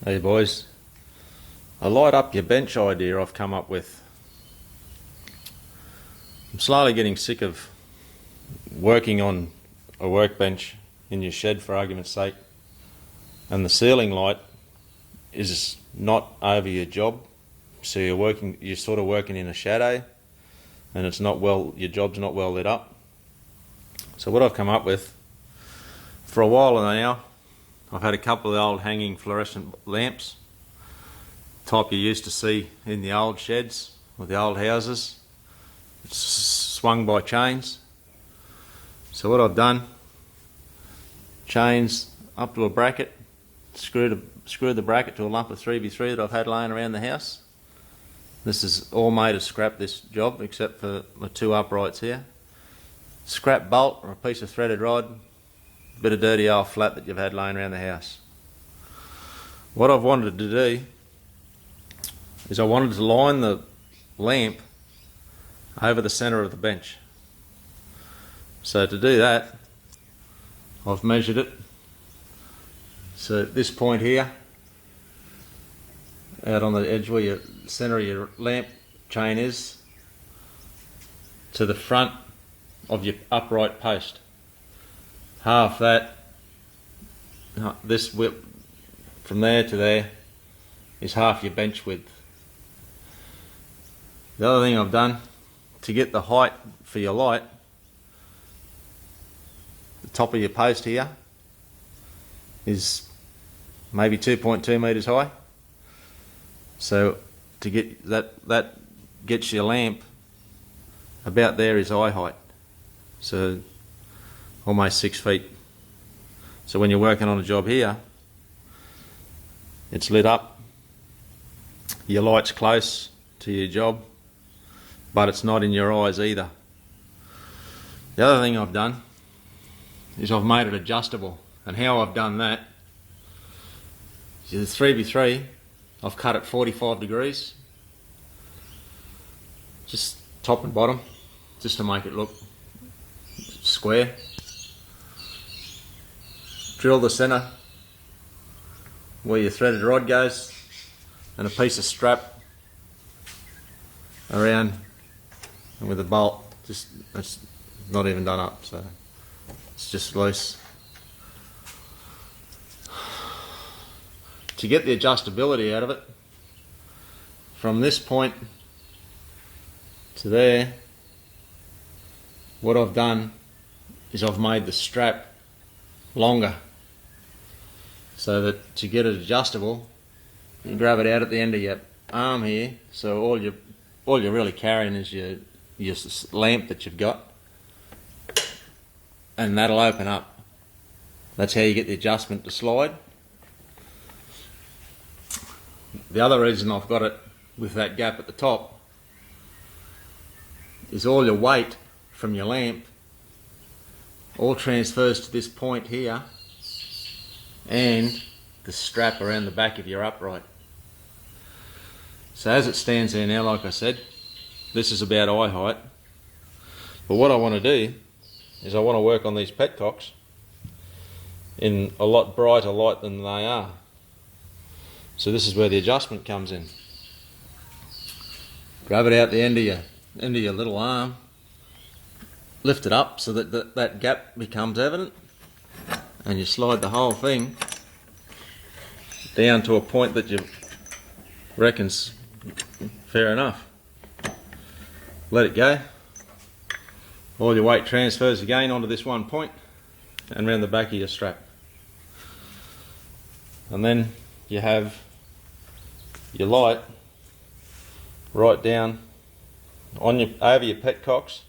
Hey boys, a light up your bench idea I've come up with. I'm slowly getting sick of working on a workbench in your shed, for argument's sake, and the ceiling light is not over your job, so you're sort of working in a shadow, and your job's not well lit up. So what I've come up with, for a while now, I've had a couple of the old hanging fluorescent lamps, type you used to see in the old sheds or the old houses. It's swung by chains. So what I've done, chains up to a bracket, screwed the bracket to a lump of 3x3 that I've had laying around the house. This is all made of scrap, this job, except for my two uprights here. Scrap bolt or a piece of threaded rod, bit of dirty old flat that you've had laying around the house. What I've wanted to do is I wanted to line the lamp over the centre of the bench. So to do that, I've measured it. So at this point here, out on the edge where your centre of your lamp chain is, to the front of your upright post. Half that, this width from there to there, is half your bench width. The other thing I've done, to get the height for your light, the top of your post here is maybe 2.2 metres high. So to get that gets your lamp about there is eye height. So almost 6 feet. So when you're working on a job here, it's lit up, your light's close to your job, but it's not in your eyes either. The other thing I've done is I've made it adjustable, and how I've done that is the 3x3, I've cut it 45 degrees, just top and bottom, just to make it look square. Drill the centre where your threaded rod goes, and a piece of strap around, and with a bolt, it's not even done up, so it's just loose. To get the adjustability out of it, from this point to there, what I've done is I've made the strap longer, so that to get it adjustable, you grab it out at the end of your arm here, so all you're really carrying is your lamp that you've got, and that'll open up. That's how you get the adjustment to slide. The other reason I've got it with that gap at the top is all your weight from your lamp all transfers to this point here, and the strap around the back of your upright. So as it stands there now, like I said, this is about eye height. But what I want to do is I want to work on these petcocks in a lot brighter light than they are. So this is where the adjustment comes in. Grab it out the end of your little arm, lift it up so that that gap becomes evident, and you slide the whole thing down to a point that you reckon's fair enough. Let it go. All your weight transfers again onto this one point and around the back of your strap. And then you have your light right down over your petcocks,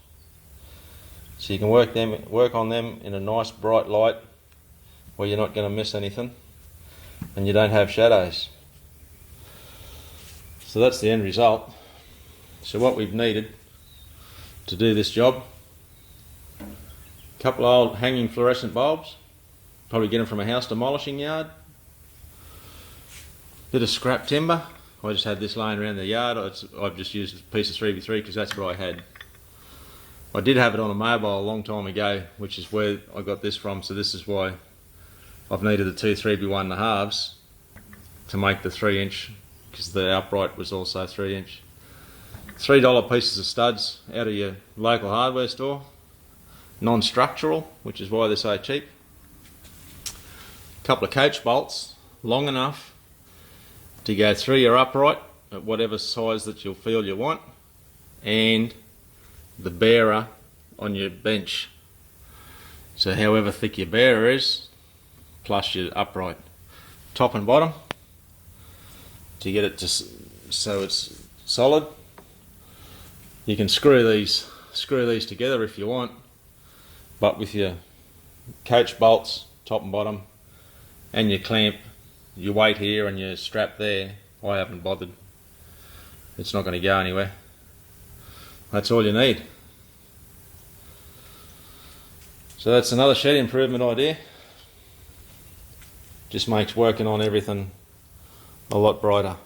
so you can work on them in a nice bright light where you're not going to miss anything and you don't have shadows. So that's the end result. So what we've needed to do this job, a couple of old hanging fluorescent bulbs, probably get them from a house demolishing yard, bit of scrap timber. I just had this laying around the yard. I've just used a piece of 3x3 because that's what I had. I did have it on a mobile a long time ago, which is where I got this from, so this is why I've needed the two 3x1.5s. to make the 3-inch, because the upright was also 3-inch. $3 pieces of studs out of your local hardware store, non-structural, which is why they're so cheap. A couple of coach bolts, long enough to go through your upright at whatever size that you'll feel you want, and the bearer on your bench. So however thick your bearer is, plus your upright, top and bottom, to get it to so it's solid. You can screw these together if you want, but with your coach bolts, top and bottom, and your clamp, your weight here and your strap there, I haven't bothered. It's not going to go anywhere. That's all you need. So that's another shed improvement idea. Just makes working on everything a lot brighter.